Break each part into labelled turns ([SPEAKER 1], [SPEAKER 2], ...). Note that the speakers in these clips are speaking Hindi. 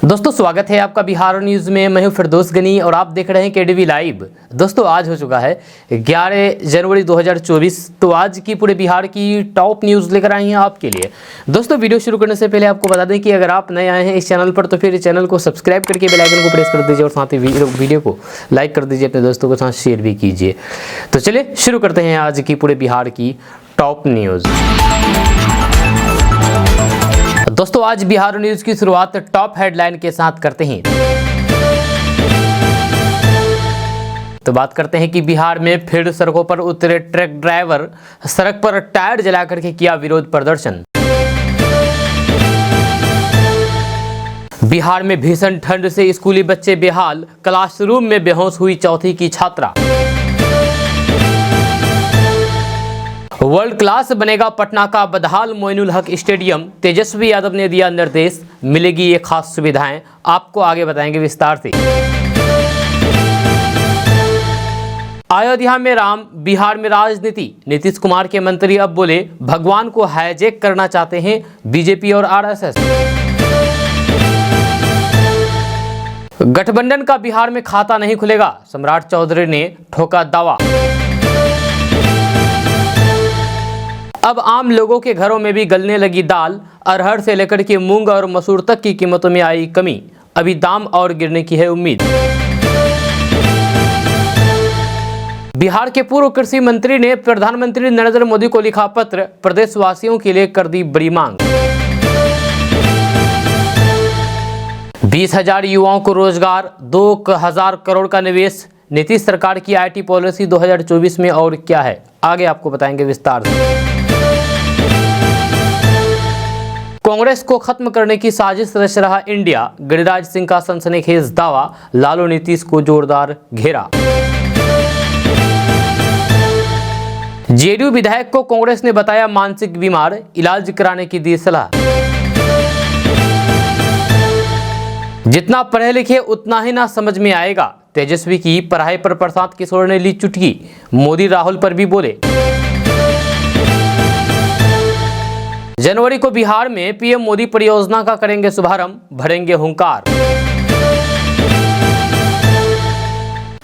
[SPEAKER 1] दोस्तों स्वागत है आपका बिहार न्यूज़ में। मैं हूं फिरदौस गनी और आप देख रहे हैं केडीवी लाइव। दोस्तों आज हो चुका है 11 जनवरी 2024। तो आज की पूरे बिहार की टॉप न्यूज़ लेकर आई हैं आपके लिए। दोस्तों वीडियो शुरू करने से पहले आपको बता दें कि अगर आप नए आए हैं इस चैनल पर तो फिर इस चैनल को सब्सक्राइब करके बेल आइकन को प्रेस कर दीजिए और साथ ही वीडियो को लाइक कर दीजिए, अपने दोस्तों के साथ शेयर भी कीजिए। तो चलिए शुरू करते हैं आज की पूरे बिहार की टॉप न्यूज़। दोस्तों आज बिहार न्यूज़ की शुरुआत टॉप हेडलाइन के साथ करते हैं। तो बात करते हैं कि बिहार में फिर सड़कों पर उतरे ट्रक ड्राइवर, सड़क पर टायर जलाकर के किया विरोध प्रदर्शन। बिहार में भीषण ठंड से स्कूली बच्चे बेहाल, क्लासरूम में बेहोश हुई चौथी की छात्रा। वर्ल्ड क्लास बनेगा पटना का बदहाल मोइनुल हक स्टेडियम, तेजस्वी यादव ने दिया निर्देश, मिलेगी ये खास सुविधाएं, आपको आगे बताएंगे विस्तार से। अयोध्या में राम, बिहार में राजनीति, नीतीश कुमार के मंत्री अब बोले भगवान को हाईजैक करना चाहते हैं बीजेपी और आरएसएस। गठबंधन का बिहार में खाता नहीं खुलेगा, सम्राट चौधरी ने ठोका दावा। अब आम लोगों के घरों में भी गलने लगी दाल, अरहर से लेकर के मूंग और मसूर तक की कीमतों में आई कमी, अभी दाम और गिरने की है उम्मीद। बिहार के पूर्व कृषि मंत्री ने प्रधानमंत्री नरेंद्र मोदी को लिखा पत्र, प्रदेशवासियों के लिए कर दी बड़ी मांग। 20,000 युवाओं को रोजगार, 2,000 करोड़ का निवेश, नीतीश सरकार की आईटी पॉलिसी 2024 में और क्या है, आगे आपको बताएंगे विस्तार से। कांग्रेस को खत्म करने की साजिश रच रहा इंडिया, गिरिराज सिंह का सनसनीखेज दावा, लालू नीतीश को जोरदार घेरा। जेडीयू विधायक को कांग्रेस ने बताया मानसिक बीमार, इलाज कराने की दी सलाह। जितना पढ़े लिखे उतना ही ना समझ में आएगा, तेजस्वी की पढ़ाई पर प्रशांत किशोर ने ली चुटकी, मोदी राहुल पर भी बोले। जनवरी को बिहार में पीएम मोदी परियोजना का करेंगे शुभारंभ, भरेंगे हुंकार।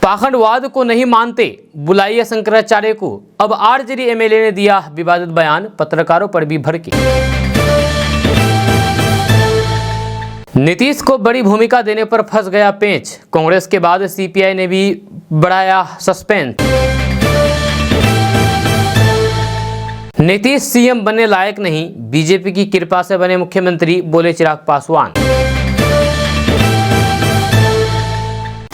[SPEAKER 1] पाखंडवाद को नहीं मानते, बुलाइए शंकराचार्य को, अब आरजेडी एमएलए ने दिया विवादित बयान, पत्रकारों पर भी भड़के। नीतीश को बड़ी भूमिका देने पर फंस गया पेंच, कांग्रेस के बाद सीपीआई ने भी बढ़ाया सस्पेंस। नीतीश सीएम बनने लायक नहीं, बीजेपी की कृपा से बने मुख्यमंत्री, बोले चिराग पासवान।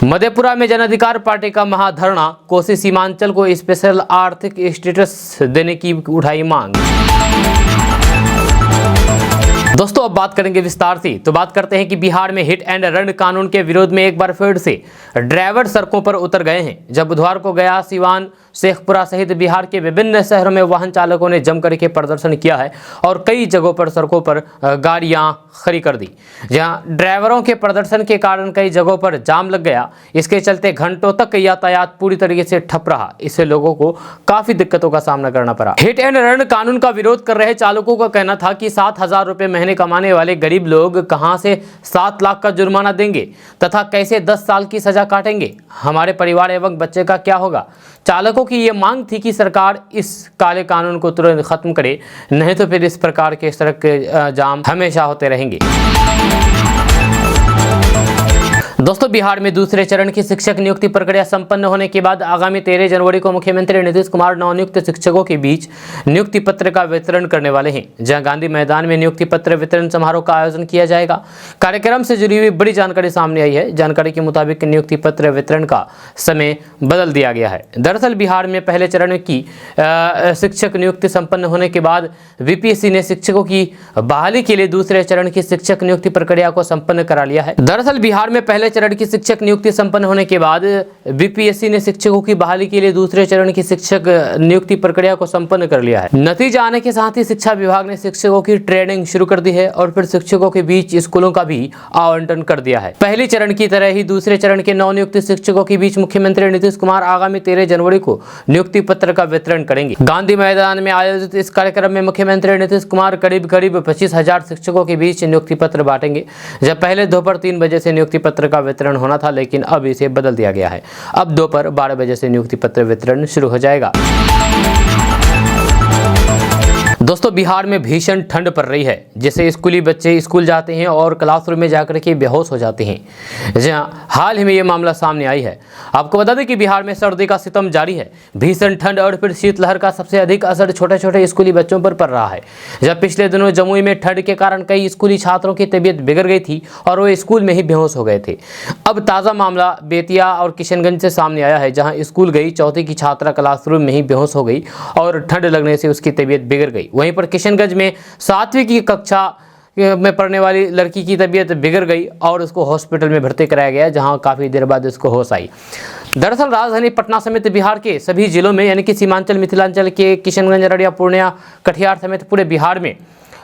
[SPEAKER 1] मधेपुरा में जन अधिकार पार्टी का महाधरना, कोसी सीमांचल को स्पेशल आर्थिक स्टेटस देने की उठाई मांग। दोस्तों अब बात करेंगे विस्तार से। तो बात करते हैं कि बिहार में हिट एंड रन कानून के विरोध में एक बार फिर से ड्राइवर सड़कों पर उतर गए हैं। जब बुधवार को गया, सिवान, शेखपुरा सहित बिहार के विभिन्न शहरों में वाहन चालकों ने जम करके प्रदर्शन किया है और कई जगहों पर सड़कों पर गाड़ियां खड़ी कर दी, जहां ड्राइवरों के प्रदर्शन के कारण कई जगहों पर जाम लग गया। इसके चलते घंटों तक यातायात पूरी तरीके से ठप रहा। इससे लोगों को काफी दिक्कतों का सामना करना पड़ा। हिट एंड रन कानून का विरोध कर रहे चालकों का कहना था कि 7,000 रुपए महीने कमाने वाले गरीब लोग कहां से 7 लाख का जुर्माना देंगे तथा कैसे 10 साल की सजा काटेंगे, हमारे परिवार एवं बच्चे का क्या होगा। चालकों की ये मांग थी कि सरकार इस काले कानून को तुरंत खत्म करे, नहीं तो फिर इस प्रकार के सड़क के जाम हमेशा होते रहेंगे। दोस्तों बिहार में दूसरे चरण की शिक्षक नियुक्ति प्रक्रिया संपन्न होने के बाद आगामी 13 जनवरी को मुख्यमंत्री नीतीश कुमार नवनियुक्त शिक्षकों के बीच नियुक्ति पत्र का वितरण करने वाले हैं, जहां गांधी मैदान में नियुक्ति पत्र वितरण समारोह का आयोजन किया जाएगा। कार्यक्रम से जुड़ी हुई बड़ी जानकारी सामने आई है। जानकारी के मुताबिक नियुक्ति पत्र वितरण का समय बदल दिया गया है। दरअसल बिहार में पहले चरण की शिक्षक नियुक्ति संपन्न होने के बाद वीपीएससी ने शिक्षकों की बहाली के लिए दूसरे चरण की शिक्षक नियुक्ति प्रक्रिया को संपन्न करा लिया है। दरअसल बिहार में पहले चरण की शिक्षक नियुक्ति संपन्न होने के बाद बीपीएससी ने शिक्षकों की बहाली के लिए दूसरे चरण की शिक्षक नियुक्ति प्रक्रिया को संपन्न कर लिया है। नतीजा आने के साथ ही शिक्षा विभाग ने शिक्षकों की ट्रेनिंग शुरू कर दी है और फिर शिक्षकों के बीच स्कूलों का भी आवंटन कर दिया है। पहले चरण की तरह ही दूसरे चरण के नवनियुक्त शिक्षकों के बीच मुख्यमंत्री नीतीश कुमार आगामी 13 जनवरी को नियुक्ति पत्र का वितरण करेंगे। गांधी मैदान में आयोजित इस कार्यक्रम में मुख्यमंत्री नीतीश कुमार करीब 25,000 शिक्षकों के बीच नियुक्ति पत्र बांटेंगे। जब पहले दोपहर 3 बजे से नियुक्ति पत्र का वितरण होना था, लेकिन अब इसे बदल दिया गया है। अब दोपहर 12 बजे से नियुक्ति पत्र वितरण शुरू हो जाएगा। दोस्तों, बिहार में भीषण ठंड पड़ रही है, जिससे स्कूली बच्चे स्कूल जाते हैं और क्लासरूम में जाकर के बेहोश हो जाते हैं। जहां हाल ही में ये मामला सामने आई है। आपको बता दें कि बिहार में सर्दी का सितम जारी है। भीषण ठंड और फिर शीतलहर का सबसे अधिक असर छोटे छोटे स्कूली बच्चों पर पड़ रहा है। जब पिछले दिनों जमुई में ठंड के कारण कई स्कूली छात्रों की तबीयत बिगड़ गई थी और वो स्कूल में ही बेहोश हो गए थे। अब ताज़ा मामला बेतिया और किशनगंज से सामने आया है, जहाँ स्कूल गई चौथी की छात्रा क्लासरूम में ही बेहोश हो गई और ठंड लगने से उसकी तबीयत बिगड़ गई। वहीं पर किशनगंज में 7वीं की कक्षा में पढ़ने वाली लड़की की तबीयत बिगड़ गई और उसको हॉस्पिटल में भर्ती कराया गया, जहां काफ़ी देर बाद उसको होश आई। दरअसल राजधानी पटना समेत बिहार के सभी जिलों में, यानी कि सीमांचल मिथिलांचल के किशनगंज, अररिया, पूर्णिया, कटिहार समेत पूरे बिहार में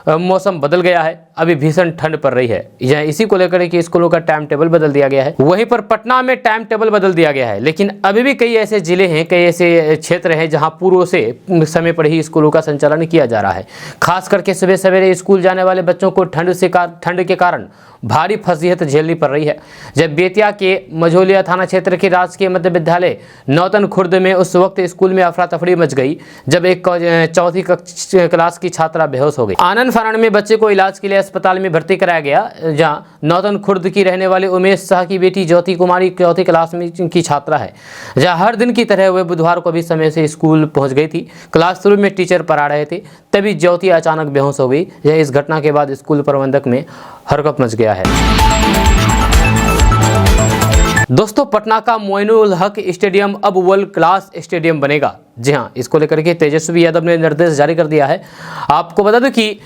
[SPEAKER 1] मौसम बदल गया है। अभी भीषण ठंड पड़ रही है। यहाँ इसी को लेकर के स्कूलों का टाइम टेबल बदल दिया गया है। वहीं पर पटना में टाइम टेबल बदल दिया गया है, लेकिन अभी भी कई ऐसे जिले हैं, कई ऐसे क्षेत्र हैं जहां पूर्व से समय पर ही स्कूलों का संचालन किया जा रहा है। खास करके सुबह सवेरे स्कूल जाने वाले बच्चों को ठंड के कारण भारी फजीहत झेलनी पड़ रही है। जब बेतिया के मझौलिया थाना क्षेत्र के राजकीय मध्य विद्यालय नौतन खुर्द में उस वक्त स्कूल में अफरा तफड़ी मच गई, जब एक चौथी क्लास की छात्रा बेहोश हो गई। आनंद फानन में बच्चे को इलाज के लिए अस्पताल में भर्ती कराया गया, जहां नौतन खुर्द की रहने वाले उमेश शाह की बेटी ज्योति कुमारी चौथी क्लास में की छात्रा है। जहां हर दिन की तरह वह बुधवार को भी समय से स्कूल पहुंच गई थी। क्लासरूम में टीचर पढ़ा रहे थे, तभी ज्योति अचानक बेहोश हो गई। इस घटना के बाद स्कूल प्रबंधक में हरकत मच गया है। दोस्तों, पटना का मोइनुल हक स्टेडियम अब वर्ल्ड क्लास स्टेडियम बनेगा। जी हाँ, इसको लेकर के तेजस्वी यादव ने निर्देश जारी कर दिया है। आपको बता दूं कि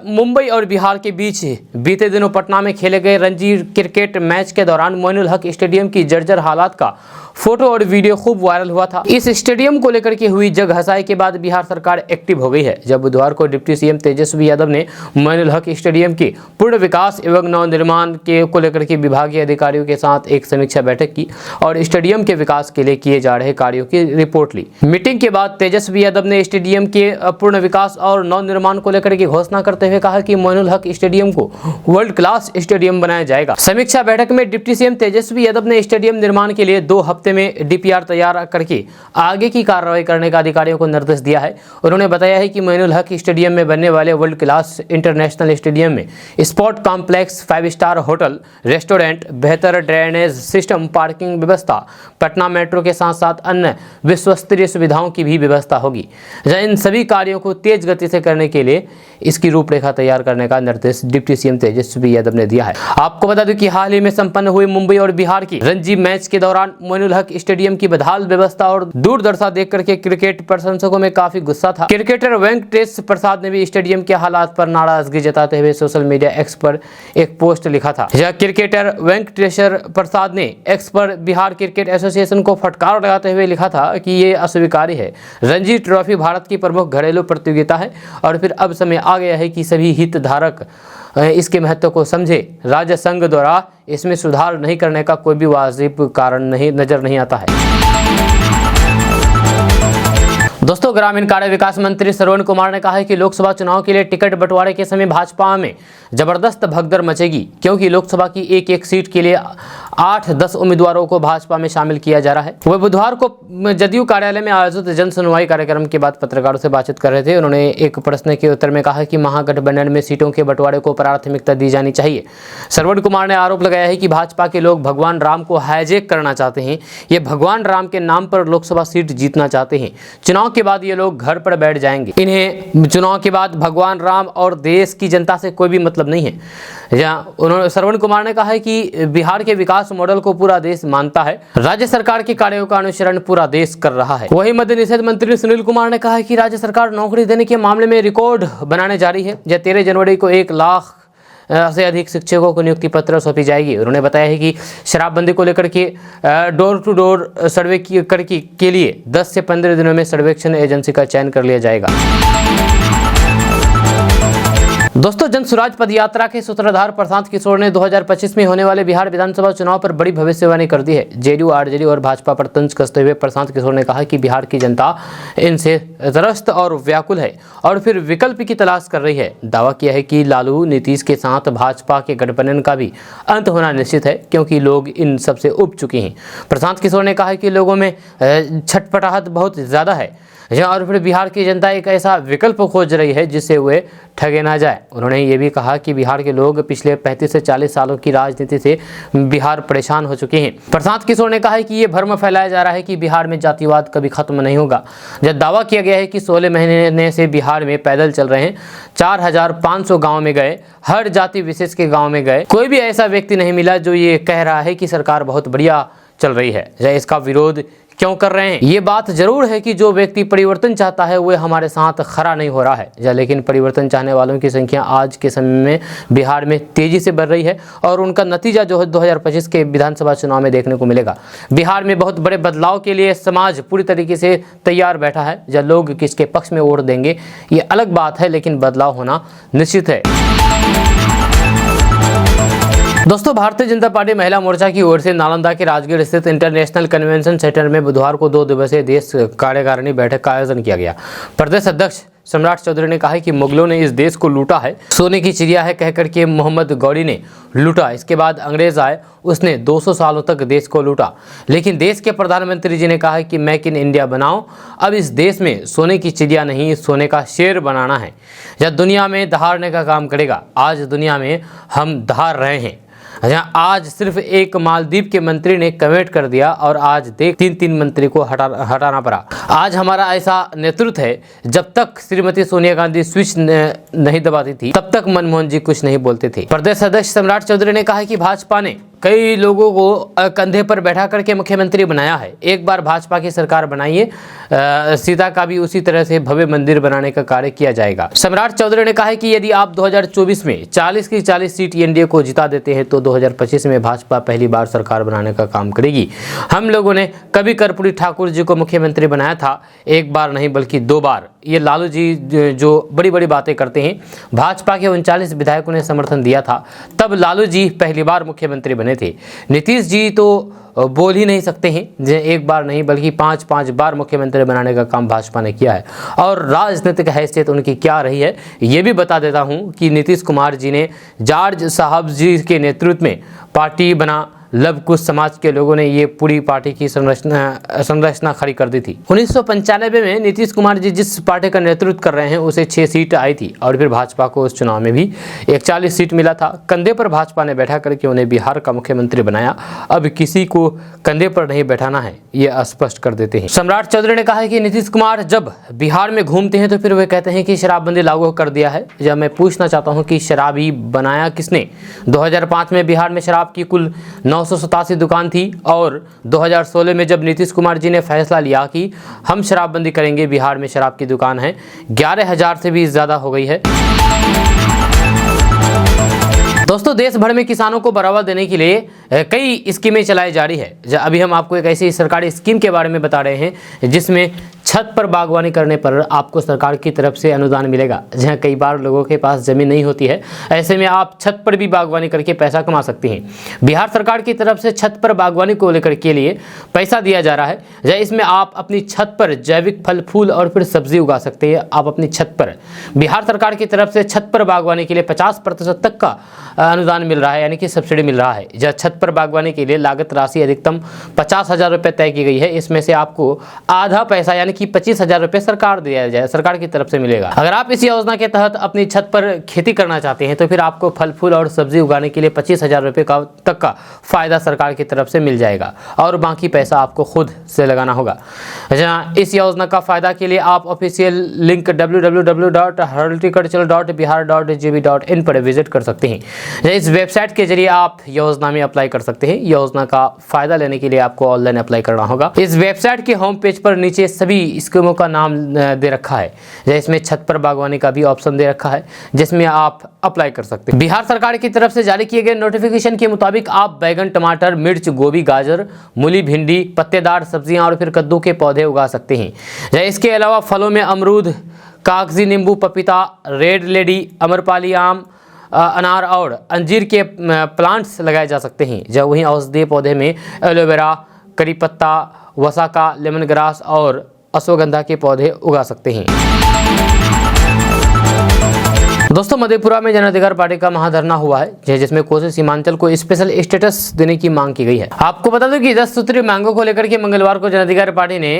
[SPEAKER 1] मुंबई और बिहार के बीच बीते दिनों पटना में खेले गए रणजी क्रिकेट मैच के दौरान मोइनुल हक स्टेडियम की जर्जर हालात का फोटो और वीडियो खूब वायरल हुआ था। इस स्टेडियम को लेकर के हुई जग हंसाई के बाद बिहार सरकार एक्टिव हो गई है। जब बुधवार को डिप्टी सीएम तेजस्वी यादव ने मोइनुल हक स्टेडियम के पूर्ण विकास एवं नवनिर्माण को लेकर के विभागीय अधिकारियों के साथ एक समीक्षा बैठक की और स्टेडियम के विकास के लिए किए जा रहे कार्यों की रिपोर्ट ली। मीटिंग के बाद तेजस्वी यादव ने स्टेडियम के पूर्ण विकास और नवनिर्माण को लेकर के घोषणा करते हुए कहा कि मोइनुल हक स्टेडियम को वर्ल्ड क्लास स्टेडियम बनाया जाएगा। समीक्षा बैठक में डिप्टी सीएम तेजस्वी यादव ने स्टेडियम निर्माण के लिए 2 हफ्ते में डीपीआर तैयार करके आगे की कार्रवाई करने का अधिकारियों को निर्देश दिया है। उन्होंने बताया है कि मोइनुल हक स्टेडियम में बनने वाले वर्ल्ड क्लास इंटरनेशनल स्टेडियम में sport complex, 5 star hotel, restaurant, बेहतर ड्रेनेज सिस्टम, पार्किंग व्यवस्था, पटना मेट्रो के साथ साथ अन्य विश्वस्तरीय सुविधाओं की भी व्यवस्था होगी। इन सभी कार्यों को तेज गति से करने के लिए इसकी रूपरेखा तैयार करने का निर्देश डिप्टी सीएम तेजस्वी यादव ने दिया है। आपको बता दूं कि हाल ही में संपन्न हुए मुंबई और बिहार की रणजी मैच के दौरान मोइनुल हक स्टेडियम की बदहाल व्यवस्था और दूरदर्शा देख करके क्रिकेट प्रशंसकों में काफी गुस्सा था। क्रिकेटर वेंकटेश प्रसाद ने भी स्टेडियम के हालात पर नाराजगी जताते हुए सोशल मीडिया एक्स पर एक पोस्ट लिखा था। यह क्रिकेटर वेंकटेश्वर प्रसाद ने एक्स पर बिहार क्रिकेट एसोसिएशन को फटकार लगाते हुए लिखा था कि ये अस्वीकार्य है। रणजी ट्रॉफी भारत की प्रमुख घरेलू प्रतियोगिता है और फिर अब समय आ गया है कि सभी हितधारक इसके महत्व को समझे। राज्य संघ द्वारा इसमें सुधार नहीं करने का कोई भी वाजिब कारण नजर नहीं आता है। दोस्तों, ग्रामीण कार्य विकास मंत्री श्रवण कुमार ने कहा है कि लोकसभा चुनाव के लिए टिकट बंटवारे के समय भाजपा में जबरदस्त भगदड़ मचेगी, क्योंकि लोकसभा की एक सीट के लिए 8-10 उम्मीदवारों को भाजपा में शामिल किया जा रहा है। वह बुधवार को जदयू कार्यालय में आयोजित जन सुनवाई कार्यक्रम के बाद पत्रकारों से बातचीत कर रहे थे। उन्होंने एक प्रश्न के उत्तर में कहा कि महागठबंधन में सीटों के बंटवारे को प्राथमिकता दी जानी चाहिए। श्रवण कुमार ने आरोप लगाया है कि भाजपा के लोग भगवान राम को हाईजैक करना चाहते हैं। ये भगवान राम के नाम पर लोकसभा सीट जीतना चाहते हैं। चुनाव के बाद ये लोग घर पर बैठ जाएंगे। इन्हें चुनाव के बाद भगवान राम और देश की जनता से कोई भी मतलब नहीं है। उन्होंने श्रवण कुमार ने कहा है कि बिहार के विकास मॉडल को पूरा देश मानता है। राज्य सरकार के कार्यों का अनुसरण पूरा देश कर रहा है। वहीं मद्य निषेध मंत्री सुनील कुमार ने कहा है कि राज्य सरकार नौकरी देने के मामले में रिकॉर्ड बनाने जा रही है। 13 जनवरी को 1 लाख से अधिक शिक्षकों को नियुक्ति पत्र सौंपी जाएगी। उन्होंने बताया है कि शराबबंदी को लेकर के डोर टू डोर सर्वे के लिए 10 से 15 दिनों में सर्वेक्षण एजेंसी का चयन कर लिया जाएगा। दोस्तों, जन स्वराज पद यात्रा के सूत्रधार प्रशांत किशोर ने 2025 में होने वाले बिहार विधानसभा चुनाव पर बड़ी भविष्यवाणी कर दी है। जेडीयू, आरजेडी और भाजपा पर तंज कसते हुए प्रशांत किशोर ने कहा कि बिहार की जनता इनसे त्रस्त और व्याकुल है और फिर विकल्प की तलाश कर रही है। दावा किया है कि लालू नीतीश के साथ भाजपा के गठबंधन का भी अंत होना निश्चित है, क्योंकि लोग इन सबसे उब चुके हैं। प्रशांत किशोर ने कहा कि लोगों में छटपटाहट बहुत ज़्यादा है और फिर बिहार की जनता एक ऐसा विकल्प खोज रही है जिससे वे ठगे ना जाए। उन्होंने ये भी कहा कि बिहार के लोग पिछले 35 से 40 सालों की राजनीति से बिहार परेशान हो चुके हैं। प्रशांत किशोर ने कहा है कि ये भ्रम फैलाया जा रहा है कि बिहार में जातिवाद कभी खत्म नहीं होगा। जब दावा किया गया है कि 16 महीने से बिहार में पैदल चल रहे हैं, 4500 गाँव में गए, हर जाति विशेष के गाँव में गए, कोई भी ऐसा व्यक्ति नहीं मिला जो ये कह रहा है कि सरकार बहुत बढ़िया चल रही है। इसका विरोध क्यों कर रहे हैं? ये बात जरूर है कि जो व्यक्ति परिवर्तन चाहता है वह हमारे साथ खड़ा नहीं हो रहा है, लेकिन परिवर्तन चाहने वालों की संख्या आज के समय में बिहार में तेजी से बढ़ रही है और उनका नतीजा जो है 2025 के विधानसभा चुनाव में देखने को मिलेगा। बिहार में बहुत बड़े बदलाव के लिए समाज पूरी तरीके से तैयार बैठा है। जब लोग किसके पक्ष में वोट देंगे ये अलग बात है, लेकिन बदलाव होना निश्चित है। दोस्तों, भारतीय जनता पार्टी महिला मोर्चा की ओर से नालंदा के राजगीर स्थित इंटरनेशनल कन्वेंशन सेंटर में बुधवार को 2 दिवसीय देश कार्यकारिणी बैठक का आयोजन किया गया। प्रदेश अध्यक्ष सम्राट चौधरी ने कहा कि मुगलों ने इस देश को लूटा है, सोने की चिड़िया है कहकर के मोहम्मद गौरी ने लूटा। इसके बाद अंग्रेज आए, उसने 200 सालों तक देश को लूटा। लेकिन देश के प्रधानमंत्री जी ने कहा कि मेक इन इंडिया बनाओ। अब इस देश में सोने की चिड़िया नहीं, सोने का शेर बनाना है, जब दुनिया में दहाड़ने का काम करेगा। आज दुनिया में हम दहाड़ रहे हैं। आज सिर्फ एक मालदीव के मंत्री ने कमेंट कर दिया और आज देख 3 मंत्री को हटाना पड़ा। आज हमारा ऐसा नेतृत्व है, जब तक श्रीमती सोनिया गांधी स्विच नहीं दबाती थी तब तक मनमोहन जी कुछ नहीं बोलते थे। प्रदेश अध्यक्ष सम्राट चौधरी ने कहा कि भाजपा ने कई लोगों को कंधे पर बैठा करके मुख्यमंत्री बनाया है। एक बार भाजपा की सरकार बनाइए, सीता का भी उसी तरह से भव्य मंदिर बनाने का कार्य किया जाएगा। सम्राट चौधरी ने कहा है कि यदि आप 2024 में 40 की 40 सीट एनडीए को जिता देते हैं तो 2025 में भाजपा पहली बार सरकार बनाने का काम करेगी। हम लोगों ने कभी कर्पूरी ठाकुर जी को मुख्यमंत्री बनाया था, एक बार नहीं बल्कि 2 बार। ये लालू जी जो बड़ी बड़ी बातें करते हैं, भाजपा के 39 विधायकों ने समर्थन दिया था, तब लालू जी पहली बार मुख्यमंत्री बने थे। नीतीश जी तो बोल ही नहीं सकते हैं, एक बार नहीं बल्कि 5 बार मुख्यमंत्री बनाने का काम भाजपा ने किया है। और राजनीतिक हैसियत उनकी क्या रही है ये भी बता देता हूं कि नीतीश कुमार जी ने जॉर्ज साहब जी के नेतृत्व में पार्टी बना, लव कुश समाज के लोगों ने ये पूरी पार्टी की संरचना खड़ी कर दी थी। 1995 में नीतीश कुमार जी जिस पार्टी का नेतृत्व कर रहे हैं उसे 6 सीट आई थी और फिर भाजपा को उस चुनाव में भी 41 सीट मिला था। कंधे पर भाजपा ने बैठा करके उन्हें बिहार का मुख्यमंत्री बनाया। अब किसी को कंधे पर नहीं बैठाना है, ये स्पष्ट कर देते हैं। सम्राट चौधरी ने कहा है कि नीतीश कुमार जब बिहार में घूमते हैं तो फिर वे कहते हैं कि शराबबंदी लागू कर दिया है। जब मैं पूछना चाहता हूँ कि शराबी बनाया किसने? 2005 में बिहार में शराब की कुल 987 दुकान थी और 2016 में जब नीतीश कुमार जी ने फैसला लिया कि हम शराबबंदी करेंगे, बिहार में शराब की दुकान है 11,000 से भी ज़्यादा हो गई है। दोस्तों, देश भर में किसानों को बढ़ावा देने के लिए कई स्कीमें चलाई जा रही है। अभी हम आपको एक ऐसी सरकारी स्कीम के बारे में बता रहे हैं जिसमें छत पर बागवानी करने पर आपको सरकार की तरफ से अनुदान मिलेगा। जहां कई बार लोगों के पास ज़मीन नहीं होती है, ऐसे में आप छत पर भी बागवानी करके पैसा कमा सकते हैं। बिहार सरकार की तरफ से छत पर बागवानी को लेकर के लिए पैसा दिया जा रहा है। इसमें आप अपनी छत पर जैविक फल फूल और फिर सब्जी उगा सकते हैं। आप अपनी छत पर बिहार सरकार की तरफ से छत पर बागवानी के लिए 50% तक का अनुदान मिल रहा है, यानी कि सब्सिडी मिल रहा है। जब छत पर बागवानी के लिए लागत राशि अधिकतम 50,000 रुपये तय की गई है। इसमें से आपको आधा पैसा यानी कि 25,000 रुपये सरकार दिया जाए, सरकार की तरफ से मिलेगा। अगर आप इस योजना के तहत अपनी छत पर खेती करना चाहते हैं तो फिर आपको फल फूल और सब्जी उगाने के लिए 25,000 रुपये तक का फायदा सरकार की तरफ से मिल जाएगा और बाकी पैसा आपको खुद से लगाना होगा। इस योजना का फायदा के लिए आप ऑफिशियल लिंक www.horticulture.bihar.gv.in पर विजिट कर सकते हैं। इस वेबसाइट के जरिए आप योजना में अप्लाई कर सकते हैं। योजना का फायदा लेने के लिए आपको ऑनलाइन अप्लाई करना होगा। इस वेबसाइट के होम पेज पर नीचे सभी स्कीमों का नाम दे रखा है। इसमें छत पर बागवानी का भी ऑप्शन दे रखा है जिसमें आप अप्लाई कर सकते हैं। बिहार सरकार की तरफ से जारी किए गए नोटिफिकेशन के मुताबिक आप बैगन, टमाटर, मिर्च, गोभी, गाजर, मूली, भिंडी, पत्तेदार सब्जियां और फिर कद्दू के पौधे उगा सकते हैं। इसके अलावा फलों में अमरूद, कागजी नींबू, पपीता, रेड लेडी, अमरपाली आम, अनार और अंजीर के प्लांट्स लगाए जा सकते हैं। जब वहीं औषधीय पौधे में एलोवेरा, करी पत्ता, वसाका, लेमन ग्रास और अश्वगंधा के पौधे उगा सकते हैं। दोस्तों, मधेपुरा में जन अधिकार पार्टी का महाधरना हुआ है जिसमें कोसी सीमांचल को स्पेशल स्टेटस देने की मांग की गई है। आपको बता दें कि 10 सूत्रीय मांगों को लेकर के मंगलवार को जन अधिकार पार्टी ने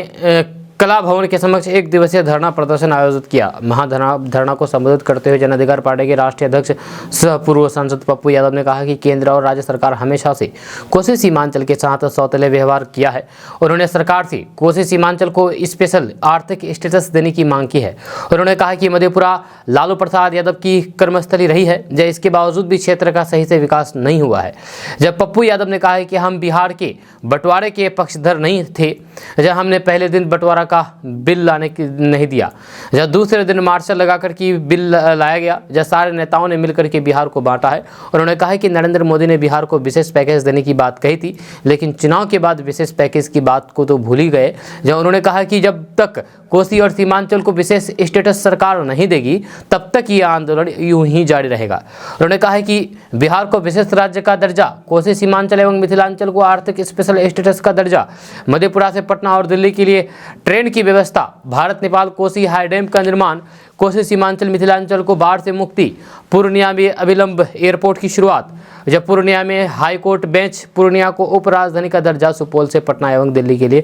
[SPEAKER 1] कला भवन के समक्ष 1 दिवसीय धरना प्रदर्शन आयोजित किया। महाधरना को संबोधित करते हुए जन अधिकार पार्टी के राष्ट्रीय अध्यक्ष सह पूर्व सांसद पप्पू यादव ने कहा कि केंद्र और राज्य सरकार हमेशा से कोसी सीमांचल के साथ सौतेले व्यवहार किया है। उन्होंने सरकार से कोसी सीमांचल को स्पेशल आर्थिक स्टेटस देने की मांग की है। उन्होंने कहा कि मधेपुरा लालू प्रसाद यादव की कर्मस्थली रही है, जब इसके बावजूद भी क्षेत्र का सही से विकास नहीं हुआ है। जब पप्पू यादव ने कहा है कि हम बिहार के बंटवारे के पक्षधर नहीं थे, जब हमने पहले दिन बंटवारा का बिल लाने की नहीं दिया, जब दूसरे दिन मार्शल लगाकर की बिल लाया गया, जब सारे नेताओं ने मिलकर के बिहार को बांटा है। उन्होंने कहा कि नरेंद्र मोदी ने बिहार को विशेष पैकेज देने की बात कही थी, लेकिन चुनाव के बाद विशेष पैकेज की बात को तो भूल ही गए। जब उन्होंने कहा कि जब तक कोसी और सीमांचल को विशेष स्टेटस सरकार नहीं देगी तब तक ये आंदोलन यूं ही जारी रहेगा। उन्होंने कहा कि बिहार को विशेष राज्य का दर्जा, कोसी सीमांचल एवं मिथिलांचल को आर्थिक स्पेशल स्टेटस का दर्जा, मधेपुरा से पटना और दिल्ली के लिए ट्रेन की व्यवस्था, भारत नेपाल कोसी हाई डैम का निर्माण, कोसी सीमांचल मिथिलांचल को बाढ़ से मुक्ति, पूर्णिया में अविलंब एयरपोर्ट की शुरुआत, जब पूर्णिया में हाई कोर्ट बेंच, पूर्णिया को उप राजधानी का दर्जा, सुपौल से पटना एवं दिल्ली के लिए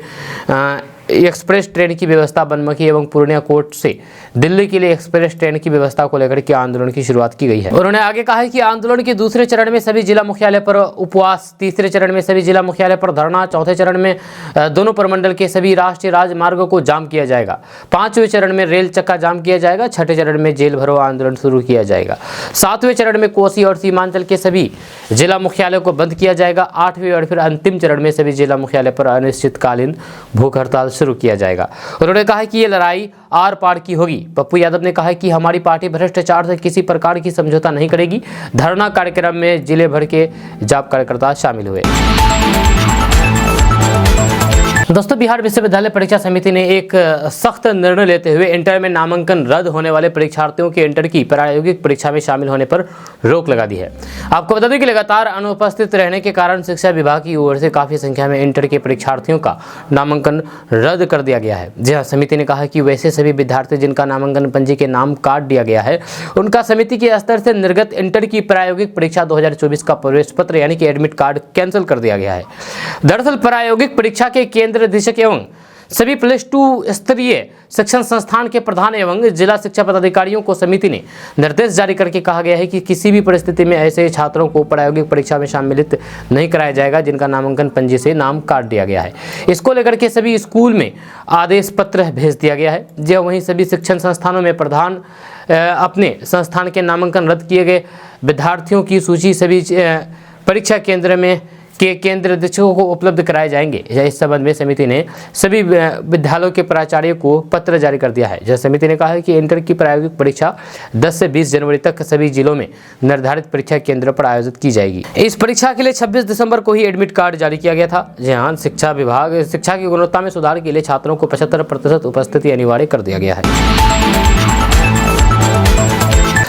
[SPEAKER 1] एक्सप्रेस ट्रेन की व्यवस्था, बनमखी एवं पूर्णिया कोर्ट से दिल्ली के लिए एक्सप्रेस ट्रेन की व्यवस्था को लेकर के आंदोलन की शुरुआत की गई है। उन्होंने आगे कहा है कि आंदोलन के दूसरे चरण में सभी जिला मुख्यालय पर उपवास, तीसरे चरण में सभी जिला मुख्यालय पर धरना, चौथे चरण में दोनों प्रमंडल के सभी राष्ट्रीय राजमार्गों को जाम किया जाएगा, 5वें चरण में रेल चक्का जाम किया जाएगा, 6ठे चरण में जेल भरो आंदोलन शुरू किया जाएगा, 7वें चरण में कोसी और सीमांचल के सभी जिला मुख्यालयों को बंद किया जाएगा, 8वें और फिर अंतिम चरण में सभी जिला मुख्यालय पर अनिश्चितकालीन भूख हड़ताल शुरू किया जाएगा। उन्होंने कहा कि ये लड़ाई आर पार की होगी। पप्पू यादव ने कहा कि हमारी पार्टी भ्रष्टाचार से किसी प्रकार की समझौता नहीं करेगी। धरना कार्यक्रम में जिले भर के जाप कार्यकर्ता शामिल हुए। दोस्तों, बिहार विश्वविद्यालय परीक्षा समिति ने एक सख्त निर्णय लेते हुए इंटर में नामांकन रद्द होने वाले परीक्षार्थियों के इंटर की प्रायोगिक परीक्षा में शामिल होने पर रोक लगा दी है। आपको बता दें कि लगातार अनुपस्थित रहने के कारण शिक्षा विभाग की ओर से काफी संख्या में इंटर के परीक्षार्थियों का नामांकन रद्द कर दिया गया है। जी हाँ, समिति ने कहा कि वैसे सभी विद्यार्थी जिनका नामांकन पंजी के नाम काट दिया गया है, उनका समिति के स्तर से निर्गत इंटर की प्रायोगिक परीक्षा 2024 का प्रवेश पत्र यानी कि एडमिट कार्ड कैंसिल कर दिया गया है। दरअसल प्रायोगिक परीक्षा के केंद्र निदेशक एवं सभी +2 स्तरीय शिक्षण संस्थान के प्रधान एवं जिला शिक्षा पदाधिकारियों को समिति ने निर्देश जारी करके कहा गया है कि किसी भी परिस्थिति में ऐसे छात्रों को प्रायोगिक परीक्षा में सम्मिलित नहीं कराया जाएगा जिनका नामांकन पंजी से नाम काट दिया गया है। इसको लेकर के सभी स्कूल में आदेश पत्र भेज दिया गया है। जो वहीं सभी शिक्षण संस्थानों में प्रधान अपने संस्थान के नामांकन रद्द किए गए विद्यार्थियों की सूची सभी परीक्षा केंद्र में के केंद्र निदेशकों को उपलब्ध कराए जाएंगे। इस संबंध में समिति ने सभी विद्यालयों के प्राचार्यों को पत्र जारी कर दिया है। जब समिति ने कहा है कि इंटर की प्रायोगिक परीक्षा 10 से 20 जनवरी तक सभी जिलों में निर्धारित परीक्षा केंद्र पर आयोजित की जाएगी। इस परीक्षा के लिए 26 दिसंबर को ही एडमिट कार्ड जारी किया गया था। जहां शिक्षा विभाग शिक्षा की गुणवत्ता में सुधार के लिए छात्रों को 75% उपस्थिति अनिवार्य कर दिया गया है।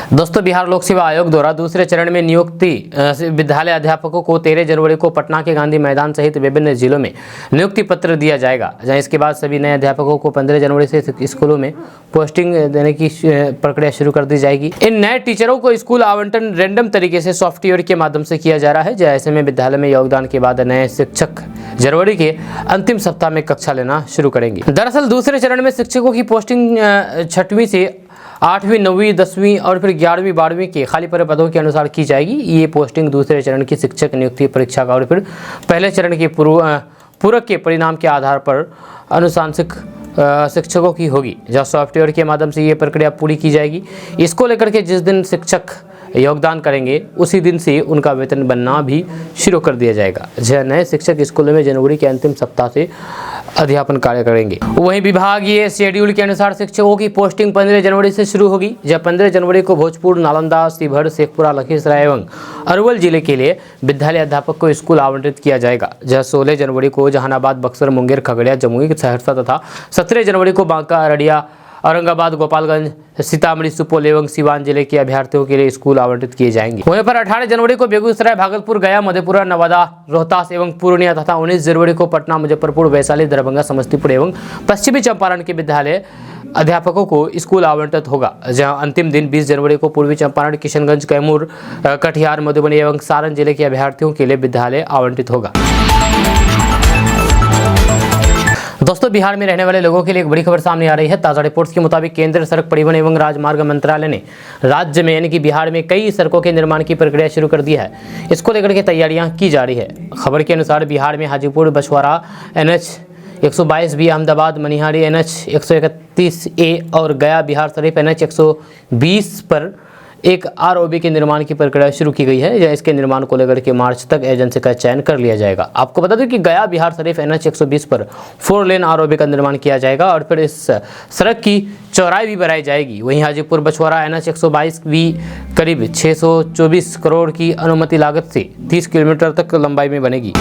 [SPEAKER 1] दोस्तों, बिहार लोक सेवा आयोग द्वारा दूसरे चरण में नियुक्ति विद्यालय अध्यापकों को 13 जनवरी को पटना के गांधी मैदान सहित विभिन्न जिलों में नियुक्ति पत्र दिया जाएगा। जहां इसके बाद सभी नए अध्यापकों को 15 जनवरी से स्कूलों में पोस्टिंग देने की प्रक्रिया शुरू कर दी जाएगी। इन नए टीचरों को स्कूल आवंटन रैंडम तरीके से सॉफ्टवेयर के माध्यम से किया जा रहा है। ऐसे में विद्यालय में योगदान के बाद नए शिक्षक जनवरी के अंतिम सप्ताह में कक्षा लेना शुरू करेंगे। दरअसल दूसरे चरण में शिक्षकों की पोस्टिंग 6वीं से 8वीं, 9वीं, 10वीं और फिर 11वीं, 12वीं के खाली पड़े पदों के अनुसार की जाएगी। ये पोस्टिंग दूसरे चरण की शिक्षक नियुक्ति परीक्षा का और फिर पहले चरण के पूरक के परिणाम के आधार पर अनुशांसिक शिक्षकों की होगी। जब सॉफ्टवेयर के माध्यम से ये प्रक्रिया पूरी की जाएगी। इसको लेकर के जिस दिन शिक्षक योगदान करेंगे उसी दिन से उनका वेतन बनना भी शुरू कर दिया जाएगा। जहाँ नए शिक्षक स्कूलों में जनवरी के अंतिम सप्ताह से अध्यापन कार्य करेंगे। वहीं विभागीय शेड्यूल के अनुसार शिक्षकों की पोस्टिंग 15 जनवरी से शुरू होगी। जब 15 जनवरी को भोजपुर, नालंदा, शिवहर, शेखपुरा, लखीसराय एवं अरवल जिले के लिए विद्यालय अध्यापक को स्कूल आवंटित किया जाएगा। जहाँ 16 जनवरी को जहानाबाद, बक्सर, मुंगेर, खगड़िया, जमुई, सहरसा तथा 17 जनवरी को बांका, अररिया, औरंगाबाद, गोपालगंज, सीतामढ़ी, सुपौल एवं सिवान जिले के अभ्यर्थियों के लिए स्कूल आवंटित किए जाएंगे। वहीं पर 18 जनवरी को बेगूसराय, भागलपुर, गया, मधेपुरा, नवादा, रोहतास एवं पूर्णिया तथा 19 जनवरी को पटना, मुजफ्फरपुर, वैशाली, दरभंगा, समस्तीपुर एवं पश्चिमी चंपारण के विद्यालय अध्यापकों को स्कूल आवंटित होगा। जहां अंतिम दिन 20 जनवरी को पूर्वी चंपारण, किशनगंज, कैमूर, कटिहार, मधुबनी एवं सारण जिले के अभ्यर्थियों के लिए विद्यालय आवंटित होगा। दोस्तों, बिहार में रहने वाले लोगों के लिए एक बड़ी खबर सामने आ रही है। ताज़ा रिपोर्ट्स के मुताबिक केंद्रीय सड़क परिवहन एवं राजमार्ग मंत्रालय ने राज्य में यानी कि बिहार में कई सड़कों के निर्माण की प्रक्रिया शुरू कर दी है। इसको लेकर के तैयारियां की जा रही है। खबर के अनुसार बिहार में Hajipur Bachhwara NH 122B, Ahmedabad Manihari NH 131A और गया बिहार शरीफ NH 120 पर एक ROB के निर्माण की प्रक्रिया शुरू की गई है। इसके निर्माण को लेकर के मार्च तक एजेंसी का चयन कर लिया जाएगा। आपको बता दें कि गया बिहार शरीफ NH 120 पर 4 लेन ROB का निर्माण किया जाएगा और फिर इस सड़क की चौड़ाई भी बढ़ाई जाएगी। वहीं हाजीपुर बछवाड़ा NH 122B करीब 624 करोड़ की अनुमति लागत से 30 किलोमीटर तक लंबाई में बनेगी।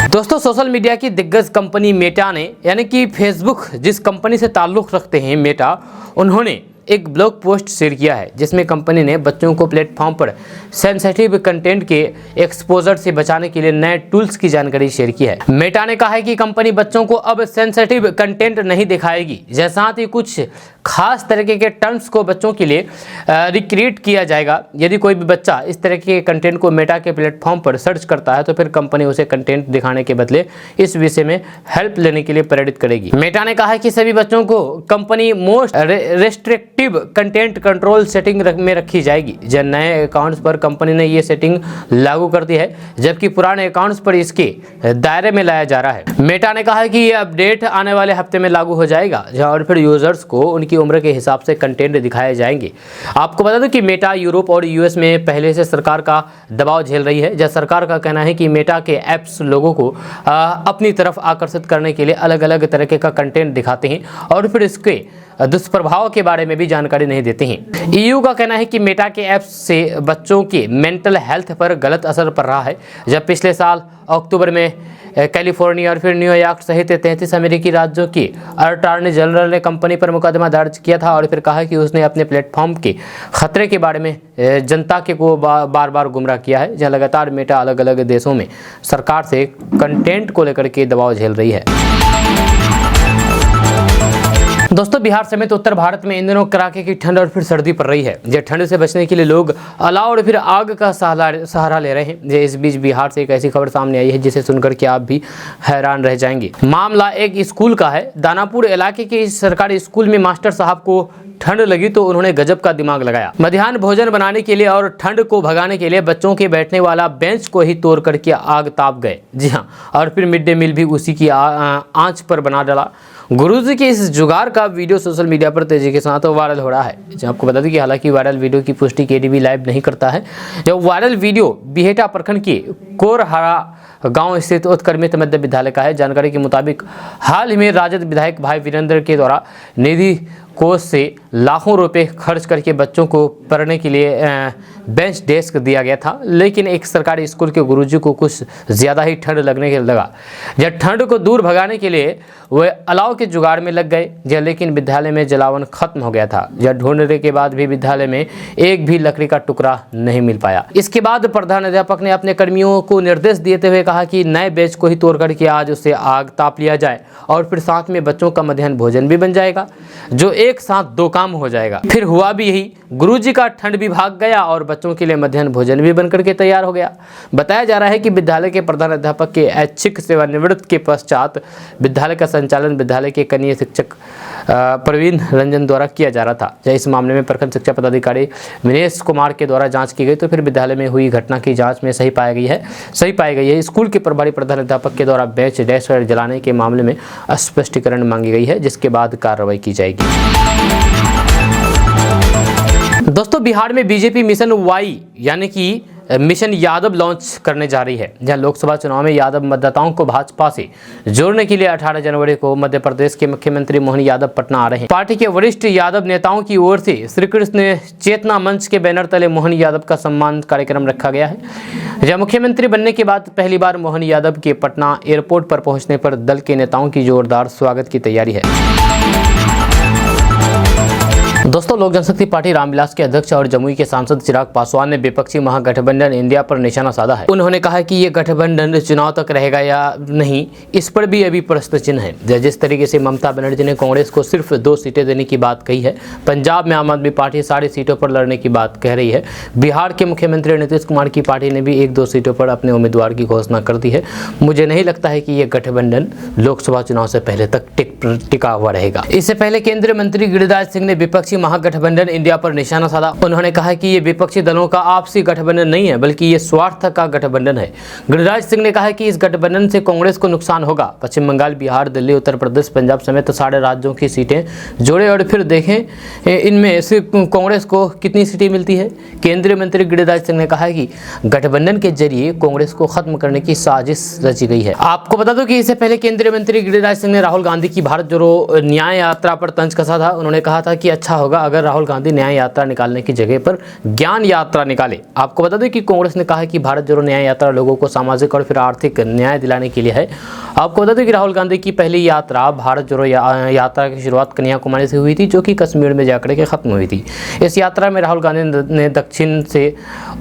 [SPEAKER 1] दोस्तों, सोशल मीडिया की दिग्गज कंपनी मेटा ने यानी कि फेसबुक जिस कंपनी से ताल्लुक़ रखते हैं मेटा, उन्होंने एक ब्लॉग पोस्ट शेयर किया है जिसमें कंपनी ने बच्चों को प्लेटफॉर्म पर सेंसिटिव कंटेंट के एक्सपोजर से बचाने के लिए नए टूल्स की जानकारी शेयर की है। मेटा ने कहा है कि कंपनी बच्चों को अब सेंसिटिव कंटेंट नहीं दिखाएगी। साथ ही कुछ खास तरीके के टर्म्स को बच्चों के लिए रिक्रिएट किया जाएगा। यदि कोई भी बच्चा इस तरह के कंटेंट को मेटा के प्लेटफॉर्म पर सर्च करता है तो फिर कंपनी उसे कंटेंट दिखाने के बदले इस विषय में हेल्प लेने के लिए प्रेरित करेगी। मेटा ने कहा है कि सभी बच्चों को company most restrictive content control setting में रखी जाएगी। जब नए अकाउंट्स पर कंपनी ने ये सेटिंग लागू कर दी है, जबकि पुराने अकाउंट्स पर इसके दायरे में लाया जा रहा है। मेटा ने कहा है कि ये अपडेट आने वाले हफ्ते में लागू हो जाएगा और फिर यूजर्स को उनकी उम्र के हिसाब से कंटेंट दिखाए जाएंगे। आपको बता दें कि मेटा यूरोप और US में पहले से सरकार का दबाव झेल रही है। जब सरकार का कहना है कि मेटा के ऐप्स लोगों को अपनी तरफ आकर्षित करने के लिए अलग अलग तरीके का कंटेंट दिखाते हैं और फिर इसके दुष्प्रभाव के बारे में भी जानकारी नहीं देते हैं। EU का कहना है कि मेटा के ऐप्स से बच्चों के मेंटल हेल्थ पर गलत असर पड़ रहा है। जब पिछले साल अक्टूबर में कैलिफोर्निया और फिर न्यूयॉर्क सहित 33 अमेरिकी राज्यों की अटॉर्नी जनरल ने कंपनी पर मुकदमा दर्ज किया था और फिर कहा कि उसने अपने प्लेटफॉर्म के खतरे के बारे में जनता के को बार बार गुमराह किया है। जहां लगातार मेटा अलग अलग देशों में सरकार से कंटेंट को लेकर के दबाव झेल रही है। दोस्तों, बिहार समेत उत्तर भारत में इन दिनों कड़ाके की ठंड और फिर सर्दी पड़ रही है। ये ठंड से बचने के लिए लोग अलाव और फिर आग का सहारा ले रहे हैं। इस बीच बिहार से एक ऐसी खबर सामने आई है जिसे सुनकर के आप भी हैरान रह जाएंगे। मामला एक स्कूल का है। दानापुर इलाके के इस सरकारी स्कूल में मास्टर साहब को ठंड लगी तो उन्होंने गजब का दिमाग लगाया। मध्याह्न भोजन बनाने के लिए और ठंड को भगाने के लिए बच्चों के बैठने वाला बेंच को ही तोड़ करके आग ताप गए। जी हाँ, और फिर मिड डे मील भी उसी की आंच पर बना डाला। गुरुजी के इस जुगाड़ का वीडियो सोशल मीडिया पर तेजी के साथ वायरल हो रहा है। आपको बता दें कि हालांकि वायरल वीडियो की पुष्टि KDB लाइव नहीं करता है। जब वायरल वीडियो बिहेटा प्रखंड के कोरहरा गांव स्थित उत्क्रमित मध्य विद्यालय का है। जानकारी के मुताबिक हाल ही में राजद विधायक भाई वीरेंद्र के द्वारा निधि कोष से लाखों रुपए खर्च करके बच्चों को पढ़ने के लिए बेंच डेस्क दिया गया था, लेकिन एक सरकारी स्कूल के गुरुजी को कुछ ज़्यादा ही ठंड लगने के लगा। जब ठंड को दूर भगाने के लिए वे अलाव के जुगाड़ में लग गए, लेकिन विद्यालय में जलावन खत्म हो गया था। जब ढूंढने के बाद भी विद्यालय में एक भी लकड़ी का टुकड़ा नहीं मिल पाया। इसके बाद प्रधान अध्यापक ने अपने कर्मियों को निर्देश देते हुए कहा कि नए बेंच को ही तोड़ करके आज उससे आग ताप लिया जाए और फिर साथ में बच्चों का मध्याह्न भोजन भी बन जाएगा, जो एक साथ दो काम हो जाएगा। फिर हुआ भी यही, गुरुजी का ठंड भी भाग गया और बच्चों के लिए मध्याह्न भोजन भी बनकर के तैयार हो गया। बताया जा रहा है कि विद्यालय के प्रधान अध्यापक के ऐच्छिक सेवानिवृत्त के पश्चात विद्यालय का संचालन विद्यालय के कनीय शिक्षक प्रवीण रंजन द्वारा किया जा रहा था। इस मामले में प्रखंड शिक्षा पदाधिकारी विनेश कुमार के द्वारा जांच की गई तो फिर विद्यालय में हुई घटना की जांच में सही पाई गई है। स्कूल के प्रभारी प्रधान अध्यापक के द्वारा बेंच डेस्क जलाने के मामले में स्पष्टीकरण मांगी गई है, जिसके बाद कार्रवाई की जाएगी। दोस्तों बिहार में बीजेपी मिशन वाई यानी कि मिशन यादव लॉन्च करने जा रही है, जहां लोकसभा चुनाव में यादव मतदाताओं को भाजपा से जोड़ने के लिए 18 जनवरी को मध्य प्रदेश के मुख्यमंत्री मोहन यादव पटना आ रहे हैं। पार्टी के वरिष्ठ यादव नेताओं की ओर से श्री कृष्ण चेतना मंच के बैनर तले मोहन यादव का सम्मान कार्यक्रम रखा गया है। जहां मुख्यमंत्री बनने के बाद पहली बार मोहन यादव के पटना एयरपोर्ट पर पहुंचने पर दल के नेताओं की जोरदार स्वागत की तैयारी है। दोस्तों लोक जनशक्ति पार्टी रामविलास के अध्यक्ष और जमुई के सांसद चिराग पासवान ने विपक्षी महागठबंधन इंडिया पर निशाना साधा है। उन्होंने कहा कि ये गठबंधन चुनाव तक रहेगा या नहीं, इस पर भी अभी प्रश्न चिन्ह है। जिस तरीके से ममता बनर्जी ने कांग्रेस को सिर्फ 2 सीटें देने की बात कही है, पंजाब में आम आदमी पार्टी सारी सीटों पर लड़ने की बात कह रही है, बिहार के मुख्यमंत्री नीतीश कुमार की पार्टी ने भी 1-2 सीटों पर अपने उम्मीदवार की घोषणा कर दी है। मुझे नहीं लगता है कि ये गठबंधन लोकसभा चुनाव से पहले तक टिका हुआ रहेगा। इससे पहले केंद्रीय मंत्री गिरिराज सिंह ने विपक्षी महागठबंधन इंडिया पर निशाना साधा। उन्होंने कहा कि ये विपक्षी दलों का आपसी गठबंधन नहीं है, बल्कि ये स्वार्थ का गठबंधन है। गिरिराज सिंह ने कहा कि इस गठबंधन से कांग्रेस को नुकसान होगा। पश्चिम बंगाल, बिहार, दिल्ली, उत्तर प्रदेश, पंजाब समेत सारे राज्यों की सीटें जोड़े और फिर देखें इनमें से कांग्रेस को कितनी सीटें मिलती है। केंद्रीय मंत्री गिरिराज सिंह ने कहा कि गठबंधन के जरिए कांग्रेस को खत्म करने की साजिश रची गई है। आपको बता दो कि इससे पहले केंद्रीय मंत्री गिरिराज सिंह ने राहुल गांधी की भारत जोड़ो न्याय यात्रा पर तंज कसा था। उन्होंने कहा था कि अच्छा होगा अगर राहुल गांधी न्याय यात्रा निकालने की जगह पर ज्ञान यात्रा निकाले। आपको बता दें कि कांग्रेस ने कहा कि भारत जोड़ो न्याय यात्रा लोगों को सामाजिक और फिर आर्थिक न्याय दिलाने के लिए है। आपको बता दें कि राहुल गांधी की पहली यात्रा भारत जोड़ो यात्रा की शुरुआत कन्याकुमारी से हुई थी, जो कि कश्मीर में जाकर के खत्म हुई थी। इस यात्रा में राहुल गांधी ने दक्षिण से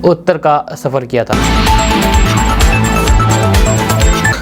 [SPEAKER 1] उत्तर का सफर किया था।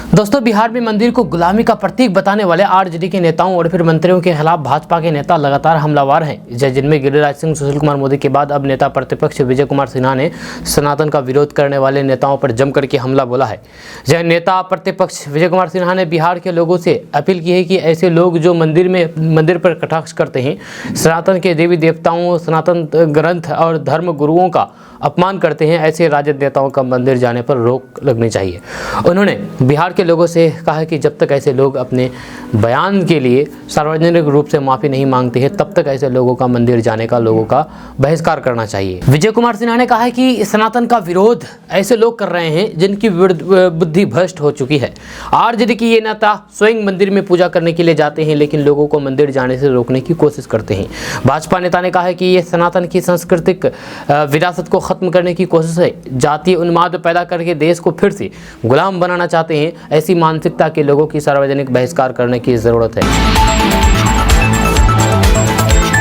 [SPEAKER 1] दोस्तों बिहार में मंदिर को गुलामी का प्रतीक बताने वाले आरजेडी के नेताओं और फिर मंत्रियों के खिलाफ भाजपा के नेता लगातार हमलावर हैं, जिनमें गिरिराज सिंह, सुशील कुमार मोदी के बाद अब नेता प्रतिपक्ष विजय कुमार सिन्हा ने सनातन का विरोध करने वाले नेताओं पर जमकर के हमला बोला है। जहां नेता प्रतिपक्ष विजय कुमार सिन्हा ने बिहार के लोगों से अपील की है कि ऐसे लोग जो मंदिर पर कटाक्ष करते हैं, सनातन के देवी देवताओं, सनातन ग्रंथ और धर्म गुरुओं का अपमान करते हैं, ऐसे राजद नेताओं का मंदिर जाने पर रोक लगनी चाहिए। उन्होंने बिहार के लोगों से कहा कि जब तक ऐसे लोग अपने बयान के लिए सार्वजनिक रूप से माफ़ी नहीं मांगते हैं, तब तक ऐसे लोगों का मंदिर जाने का लोगों का बहिष्कार करना चाहिए। विजय कुमार सिन्हा ने कहा है कि सनातन का विरोध ऐसे लोग कर रहे हैं जिनकी बुद्धि भ्रष्ट हो चुकी है। आरजेडी की ये नेता स्वयं मंदिर में पूजा करने के लिए जाते हैं, लेकिन लोगों को मंदिर जाने से रोकने की कोशिश करते हैं। भाजपा नेता ने कहा है कि ये सनातन की सांस्कृतिक विरासत को खत्म करने की कोशिश है। जातीय उन्माद पैदा करके देश को फिर से गुलाम बनाना चाहते हैं। ऐसी मानसिकता के लोगों की सार्वजनिक बहिष्कार करने की जरूरत है।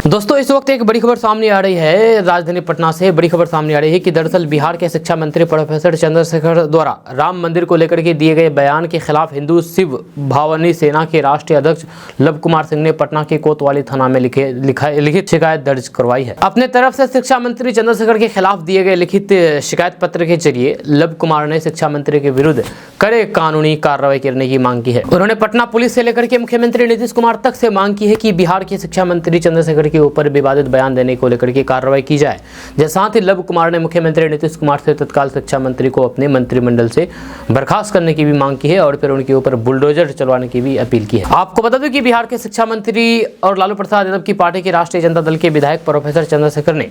[SPEAKER 1] दोस्तों इस वक्त एक बड़ी खबर सामने आ रही है, राजधानी पटना से बड़ी खबर सामने आ रही है कि दरअसल बिहार के शिक्षा मंत्री प्रोफेसर चंद्रशेखर द्वारा राम मंदिर को लेकर के दिए गए बयान के खिलाफ हिंदू शिव भावनी सेना के राष्ट्रीय अध्यक्ष लव कुमार सिंह ने पटना के कोतवाली थाना में लिखित शिकायत दर्ज करवाई है। अपने तरफ से शिक्षा मंत्री चंद्रशेखर के खिलाफ दिए गए लिखित शिकायत पत्र के जरिए लव कुमार ने शिक्षा मंत्री के विरुद्ध कड़े कानूनी कार्रवाई करने की मांग की है। उन्होंने पटना पुलिस से लेकर के मुख्यमंत्री नीतीश कुमार तक से मांग की है कि बिहार के शिक्षा मंत्री चंद्रशेखर के ऊपर विवादित बयान देने को लेकर के कार्रवाई की जाए। साथ ही लव कुमार ने मुख्यमंत्री नीतीश कुमार से तत्काल शिक्षा मंत्री को अपने मंत्रिमंडल से बर्खास्त करने की भी मांग की है और फिर उनके ऊपर बुलडोजर चलवाने की भी अपील की है। आपको बता दूं कि बिहार के शिक्षा मंत्री और लालू प्रसाद यादव की पार्टी के राष्ट्रीय जनता दल के विधायक प्रोफेसर चंद्रशेखर ने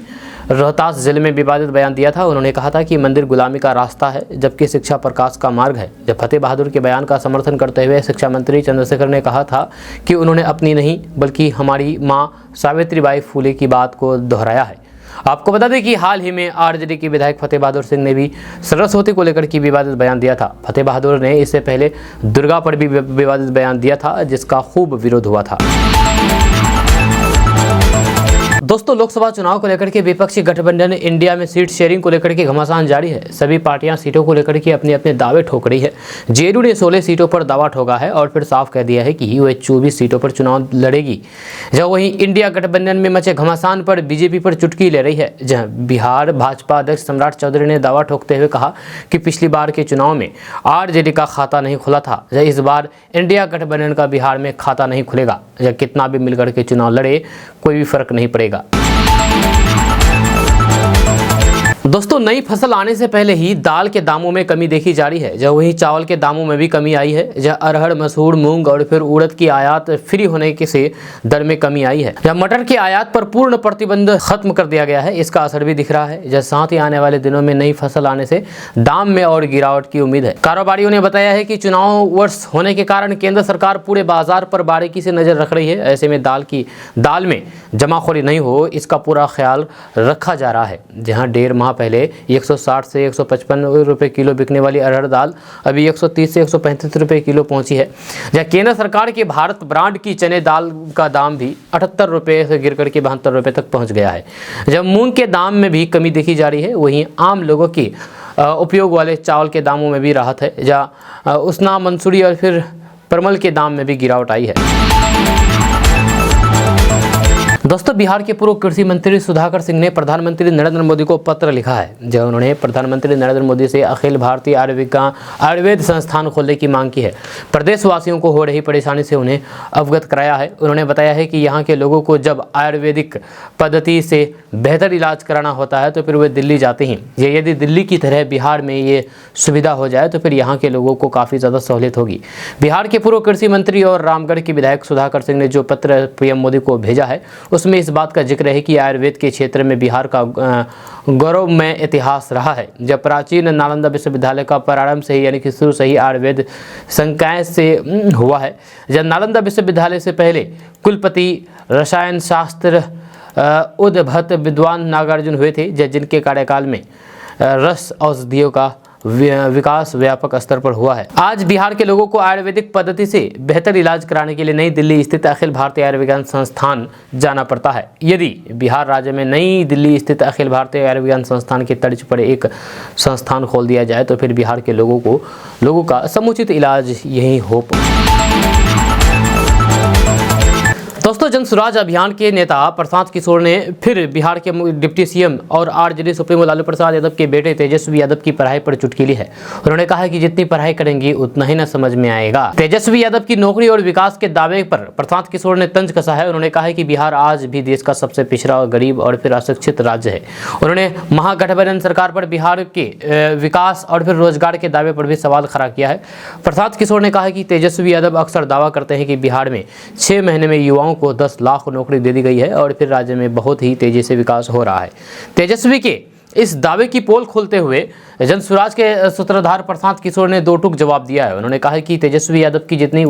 [SPEAKER 1] रोहतास जिले में विवादित बयान दिया था। उन्होंने कहा था कि मंदिर गुलामी का रास्ता है, जबकि शिक्षा प्रकाश का मार्ग है। जब फतेह बहादुर के बयान का समर्थन करते हुए शिक्षा मंत्री चंद्रशेखर ने कहा था कि उन्होंने अपनी नहीं बल्कि हमारी मां सावित्रीबाई फुले की बात को दोहराया है। आपको बता दें कि हाल ही में आरजेडी के विधायक फतेह बहादुर सिंह ने भी सरस्वती को लेकर के विवादित बयान दिया था। फतेह बहादुर ने इससे पहले दुर्गा पर भी विवादित बयान दिया था, जिसका खूब विरोध हुआ था। दोस्तों लोकसभा चुनाव को लेकर के विपक्षी गठबंधन इंडिया में सीट शेयरिंग को लेकर के घमासान जारी है। सभी पार्टियां सीटों को लेकर के अपने अपने दावे ठोक रही है। जेडीयू ने 16 सीटों पर दावा ठोका है और फिर साफ कह दिया है कि वह 24 सीटों पर चुनाव लड़ेगी। जब वहीं इंडिया गठबंधन में मचे घमासान पर बीजेपी पर चुटकी ले रही है। जहां बिहार भाजपा अध्यक्ष सम्राट चौधरी ने दावा ठोकते हुए कहा कि पिछली बार के चुनाव में आरजेडी का खाता नहीं खुला था, इस बार इंडिया गठबंधन का बिहार में खाता नहीं खुलेगा। जब कितना भी मिलकर के चुनाव लड़े कोई भी फर्क नहीं पड़ेगा। दोस्तों, नई फसल आने से पहले ही दाल के दामों में कमी देखी जा रही है। जब वहीं चावल के दामों में भी कमी आई है। जब अरहर, मसूर, मूंग और फिर उड़द की आयात फ्री होने के से दर में कमी आई है। जब मटर की आयात पर पूर्ण प्रतिबंध खत्म कर दिया गया है, इसका असर भी दिख रहा है। जब साथ ही आने वाले दिनों में नई फसल आने से दाम में और गिरावट की उम्मीद है। कारोबारियों ने बताया है कि चुनाव वर्ष होने के कारण केंद्र सरकार पूरे बाजार पर बारीकी से नजर रख रही है। ऐसे में दाल में जमाखोरी नहीं हो, इसका पूरा ख्याल रखा जा रहा है। जहां 1.5 माह पहले 160 से 155 रुपए किलो बिकने वाली अरहर दाल अभी 130 से 135 रुपए किलो पहुंची है। जहां केंद्र सरकार के भारत ब्रांड की चने दाल का दाम भी 78 रुपए से गिर करके 72 रुपए तक पहुंच गया है। जब मूंग के दाम में भी कमी देखी जा रही है, वहीं आम लोगों की उपयोग वाले चावल के दामों में भी राहत है। जहाँ उसना, मंसूरी और फिर परमल के दाम में भी गिरावट आई है। दोस्तों, बिहार के पूर्व कृषि मंत्री सुधाकर सिंह ने प्रधानमंत्री नरेंद्र मोदी को पत्र लिखा है। जब उन्होंने प्रधानमंत्री नरेंद्र मोदी से अखिल भारतीय आयुर्वेद संस्थान खोलने की मांग की है। प्रदेशवासियों को हो रही परेशानी से उन्हें अवगत कराया है। उन्होंने बताया है कि यहाँ के लोगों को जब आयुर्वेदिक पद्धति से बेहतर इलाज कराना होता है तो फिर वे दिल्ली जाते हैं। यदि दिल्ली की तरह बिहार में ये सुविधा हो जाए तो फिर यहाँ के लोगों को काफ़ी ज़्यादा सहूलियत होगी। बिहार के पूर्व कृषि मंत्री और रामगढ़ के विधायक सुधाकर सिंह ने जो पत्र पीएम मोदी को भेजा है, उसमें इस बात का जिक्र है कि आयुर्वेद के क्षेत्र में बिहार का गौरवमय इतिहास रहा है। जब प्राचीन नालंदा विश्वविद्यालय का प्रारंभ से ही यानी कि शुरू से ही आयुर्वेद संकाय से हुआ है। जब नालंदा विश्वविद्यालय से पहले कुलपति रसायन शास्त्र उद्भत विद्वान नागार्जुन हुए थे, जिनके कार्यकाल में रस औषधियों का विकास व्यापक स्तर पर हुआ है। आज बिहार के लोगों को आयुर्वेदिक पद्धति से बेहतर इलाज कराने के लिए नई दिल्ली स्थित अखिल भारतीय आयुर्विज्ञान संस्थान जाना पड़ता है। यदि बिहार राज्य में नई दिल्ली स्थित अखिल भारतीय आयुर्विज्ञान संस्थान की तर्ज पर एक संस्थान खोल दिया जाए तो फिर बिहार के लोगों का समुचित इलाज यही हो। दोस्तों, जन स्वराज अभियान के नेता प्रशांत किशोर ने फिर बिहार के डिप्टी सीएम और आरजेडी सुप्रीमो लालू प्रसाद यादव के बेटे तेजस्वी यादव की पढ़ाई पर चुटकी ली है। उन्होंने कहा कि जितनी पढ़ाई करेंगी उतना ही न समझ में आएगा। तेजस्वी यादव की नौकरी और विकास के दावे पर प्रशांत किशोर ने तंज कसा है। उन्होंने कहा कि बिहार आज भी देश का सबसे पिछड़ा और गरीब और फिर अशिक्षित राज्य है। उन्होंने महागठबंधन सरकार पर बिहार के विकास और फिर रोजगार के दावे पर भी सवाल खड़ा किया है। प्रशांत किशोर ने कहा कि तेजस्वी यादव अक्सर दावा करते हैं कि बिहार में 6 महीने में युवाओं को 10 लाख नौकरी दे दी गई है और फिर राज्य में बहुत ही तेजी से विकास हो रहा है। तेजस्वी के इस दावे की पोल खोलते हुए जन स्वराज के सूत्रधार प्रशांत किशोर ने 2 टूक जवाब दिया है। उन्होंने कहा कि तेजस्वी यादव की जितनी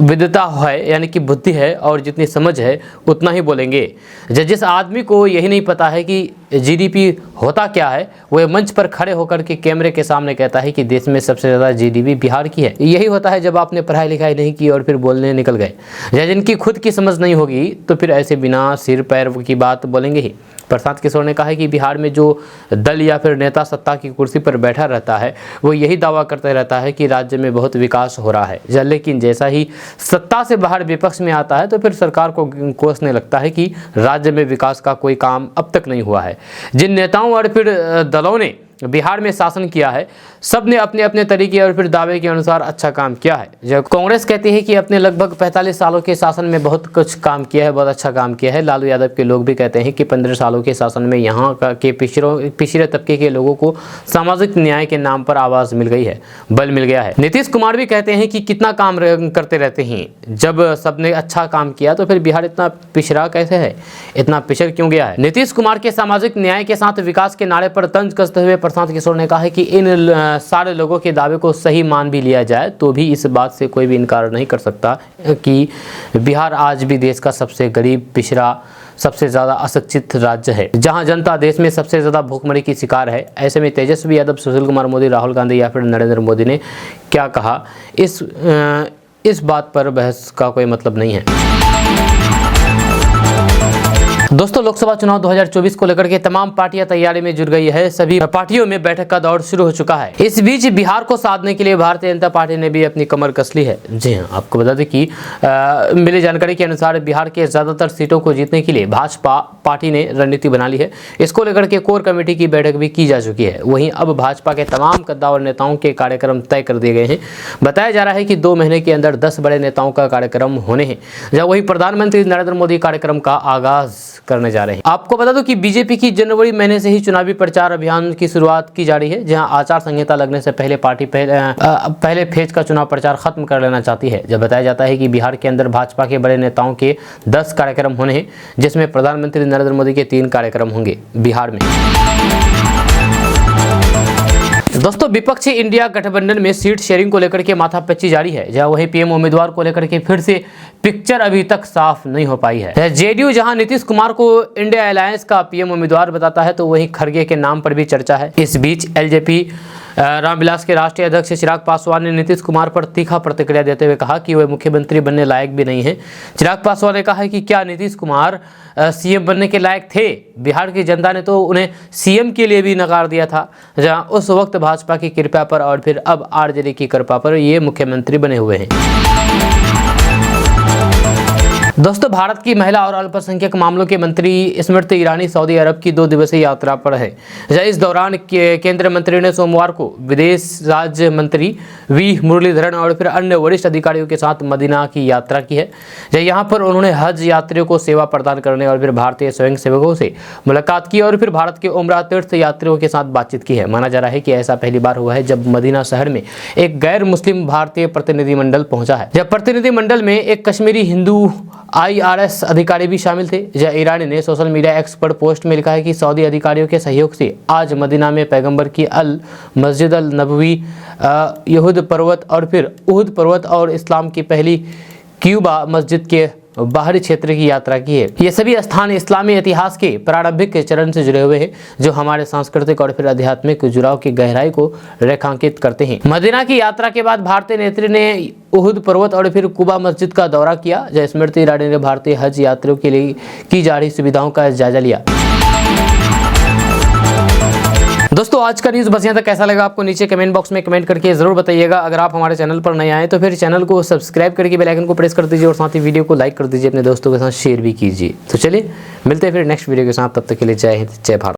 [SPEAKER 1] विद्वता है यानी कि बुद्धि है और जितनी समझ है उतना ही बोलेंगे। जिस आदमी को यही नहीं पता है कि जीडीपी होता क्या है, वह मंच पर खड़े होकर के कैमरे के सामने कहता है कि देश में सबसे ज़्यादा जीडीपी बिहार की है। यही होता है जब आपने पढ़ाई लिखाई नहीं की और फिर बोलने निकल गए। या जिनकी खुद की समझ नहीं होगी तो फिर ऐसे बिना सिर पैर की बात बोलेंगे ही। प्रशांत किशोर ने कहा कि बिहार में जो दल या फिर नेता सत्ता की कुर्सी पर बैठा रहता है वो यही दावा करते रहता है कि राज्य में बहुत विकास हो रहा है, लेकिन जैसा ही सत्ता से बाहर विपक्ष में आता है तो फिर सरकार को कोसने लगता है कि राज्य में विकास का कोई काम अब तक नहीं हुआ है। जिन नेताओं और फिर दलों ने बिहार में शासन किया है, सब ने अपने अपने तरीके और फिर दावे के अनुसार अच्छा काम किया है। जब कांग्रेस कहती है कि अपने लगभग 45 सालों के शासन में बहुत कुछ काम किया है, बहुत अच्छा काम किया है। लालू यादव के लोग भी कहते हैं कि 15 सालों के शासन में यहाँ के पिछड़े तबके के लोगों को सामाजिक न्याय के नाम पर आवाज़ मिल गई है, बल मिल गया है। नीतीश कुमार भी कहते हैं कि कितना काम करते रहते हैं, जब सबने अच्छा काम किया तो फिर बिहार इतना पिछड़ा कैसे है, इतना पिछड़ क्यों गया है। नीतीश कुमार के सामाजिक न्याय के साथ विकास के नारे पर तंज कसते हुए प्रशांत किशोर ने कहा है कि इन सारे लोगों के दावे को सही मान भी लिया जाए तो भी इस बात से कोई भी इनकार नहीं कर सकता कि बिहार आज भी देश का सबसे गरीब, पिछड़ा, सबसे ज़्यादा अशिक्षित राज्य है, जहां जनता देश में सबसे ज़्यादा भूखमरी की शिकार है। ऐसे में तेजस्वी यादव, सुशील कुमार मोदी, राहुल गांधी या फिर नरेंद्र मोदी ने क्या कहा, इस बात पर बहस का कोई मतलब नहीं है। दोस्तों, लोकसभा चुनाव 2024 को लेकर के तमाम पार्टियां तैयारी में जुट गई है। सभी पार्टियों में बैठक का दौर शुरू हो चुका है। इस बीच बिहार को साधने के लिए भारतीय जनता पार्टी ने भी अपनी कमर कस ली है। जी हां, आपको बता दें कि मिली जानकारी के अनुसार बिहार के ज्यादातर सीटों को जीतने के लिए भाजपा पार्टी ने रणनीति बना ली है। इसको लेकर के कोर कमेटी की बैठक भी की जा चुकी है। वहीं अब भाजपा के तमाम कद्दावर नेताओं के कार्यक्रम तय कर दिए गए हैं। बताया जा रहा है कि 2 महीने के अंदर 10 बड़े नेताओं का कार्यक्रम होने हैं। जब वही प्रधानमंत्री नरेंद्र मोदी कार्यक्रम का आगाज करने जा रहे हैं। आपको बता दूं कि बीजेपी की जनवरी महीने से ही चुनावी प्रचार अभियान की शुरुआत की जा रही है, जहां आचार संहिता लगने से पहले पार्टी पहले फेज का चुनाव प्रचार खत्म कर लेना चाहती है। जब बताया जाता है कि बिहार के अंदर भाजपा के बड़े नेताओं के 10 कार्यक्रम होने हैं, जिसमें प्रधानमंत्री नरेंद्र मोदी के 3 कार्यक्रम होंगे बिहार में। दोस्तों, विपक्षी इंडिया गठबंधन में सीट शेयरिंग को लेकर के माथापच्ची जारी है, जहां वही पीएम उम्मीदवार को लेकर के फिर से पिक्चर अभी तक साफ नहीं हो पाई है। जेडीयू जहां नीतीश कुमार को इंडिया अलायंस का पीएम उम्मीदवार बताता है, तो वहीं खड़गे के नाम पर भी चर्चा है। इस बीच एलजेपी रामविलास के राष्ट्रीय अध्यक्ष चिराग पासवान ने नीतीश कुमार पर तीखा प्रतिक्रिया देते हुए कहा कि वे मुख्यमंत्री बनने लायक भी नहीं है। चिराग पासवान ने कहा है कि क्या नीतीश कुमार सीएम बनने के लायक थे? बिहार की जनता ने तो उन्हें सीएम के लिए भी नकार दिया था, जहां उस वक्त भाजपा की कृपा पर और फिर अब आरजेडी की कृपा पर ये मुख्यमंत्री बने हुए हैं। दोस्तों, भारत की महिला और अल्पसंख्यक मामलों के मंत्री स्मृति ईरानी सऊदी अरब की 2 दिवसीय यात्रा पर है। इस दौरान केंद्रीय मंत्री ने सोमवार को विदेश राज्य मंत्री वी मुरलीधरन और फिर अन्य वरिष्ठ अधिकारियों के साथ मदीना की यात्रा की है। यहाँ पर उन्होंने हज यात्रियों को सेवा प्रदान करने और फिर भारतीय स्वयंसेवकों से मुलाकात की और फिर भारत के उम्रा तीर्थ यात्रियों के साथ बातचीत की है। माना जा रहा है कि ऐसा पहली बार हुआ है जब मदीना शहर में एक गैर मुस्लिम भारतीय प्रतिनिधिमंडल पहुंचा है। जब प्रतिनिधिमंडल में एक कश्मीरी हिंदू IRS अधिकारी भी शामिल थे। जय ईरानी ने सोशल मीडिया एक्स पर पोस्ट में लिखा है कि सऊदी अधिकारियों के सहयोग से आज मदीना में पैगंबर की अल मस्जिद अल नबवी, यहूद पर्वत और फिर उहद पर्वत और इस्लाम की पहली क्यूबा मस्जिद के बाहरी क्षेत्र की यात्रा की है। ये सभी स्थान इस्लामी इतिहास के प्रारंभिक चरण से जुड़े हुए हैं, जो हमारे सांस्कृतिक और फिर आध्यात्मिक जुड़ाव की गहराई को रेखांकित करते हैं। मदीना की यात्रा के बाद भारतीय नेत्री ने उहद पर्वत और फिर कुबा मस्जिद का दौरा किया, जहाँ स्मृति ईरानी ने भारतीय हज यात्रियों के लिए की जा रही सुविधाओं का जायजा लिया। दोस्तों, आज का न्यूज़ बस यहाँ तक। कैसा लगा आपको नीचे कमेंट बॉक्स में कमेंट करके जरूर बताइएगा। अगर आप हमारे चैनल पर नए आए तो फिर चैनल को सब्सक्राइब करके बेल आइकन को प्रेस कर दीजिए और साथ ही वीडियो को लाइक कर दीजिए, अपने दोस्तों के साथ शेयर भी कीजिए। तो चलिए मिलते हैं फिर नेक्स्ट वीडियो के साथ, तब तक के लिए जय हिंद, जय भारत।